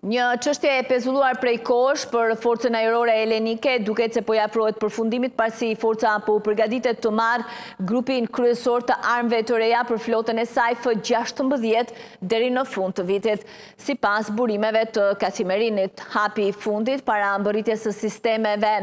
Një çështje e pezulluar prej kohësh për forcën ajrore helenike, duket se po i afrohet përfundimit pasi forca po u përgatitet të marrë grupin kryesor të armëve të reja për flotën e saj F-16 deri në fund të vitit. Sipas burimeve të Kasimerinit, hapi i fundit para mbërritjes së sistemeve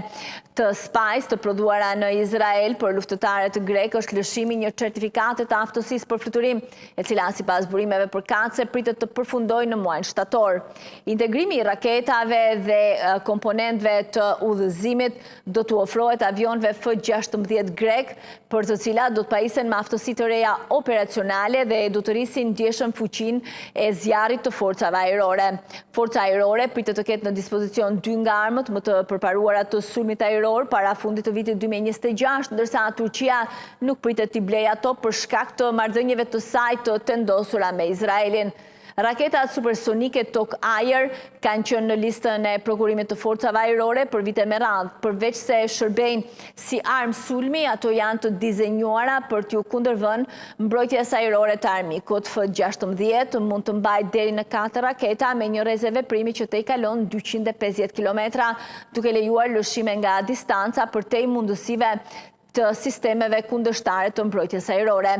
të spajs të prodhuara në Izrael për luftëtarët grek është lëshimi një certifikate të aftësisë për fluturim, e cila sipas burimeve përkatëse pritet të përfundojë në muajin shtator. Integrimi i raketave dhe komponentëve të udhëzimit do t'u ofrohet avionëve F-16 grek, për të cilat do të pajisen me aftësi të reja operacionale dhe do të rrisin ndjeshëm fuqinë e zjarrit të forcave ajrore. Forca ajrore pritet të ketë në dispozicion 2 nga armët më të përparuara të sulmit ajror para fundit të vitit 2026, ndërsa Turqia nuk pritet t'i blejë ato për shkak të marrëdhënieve të saj të tendosura me Izraelin. Raketat supersonike tok-ajër kanë qenë në listën e prokurimit të forcave ajrore për vite me radhë. Përveç se shërbejnë si armë sulmi, ato janë të dizenjuara për t'ju kundërvënë mbrojtjes ajrore të armikut. F-16 mund të mbajë deri në 4 raketa me një rezerveprimi që te i kalon 250 km, duke lejuar lëshime nga distanca për te i mundësive të sistemeve kundërshtare të mbrojtjes ajrore.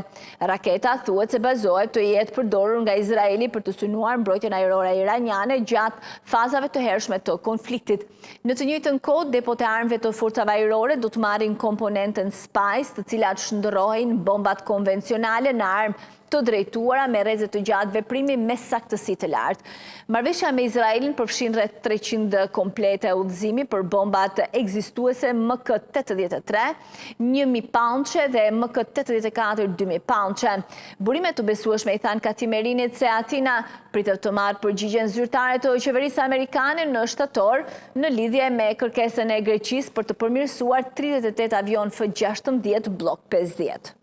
Raketa thuhet se bazohet të jetë përdorur nga Izraeli për të synuar mbrojtjen ajrore iraniane gjatë fazave të hershme të konfliktit. Në të njëjtën kohë, depot e armëve të forcave ajrore do të marrin komponentën spajs, të cilat shndërrohen bombat konvencionale në armë të drejtuara me rrezet të gjatë veprimi me saktësi të lartë. Marrëveshja me Izraelin përfshin rreth 300 komplete udhëzimi për bombat ekzistuese MK-83, 1000 poundçe dhe MK-84 2000 poundçe. Burimet të besueshme i thanë Kasimerinit se Atina pritet të marrë përgjigjen zyrtare të qeverisë amerikane në shtator në lidhje me kërkesën e Greqisë për të përmirësuar 38 avion F-16 Block 50.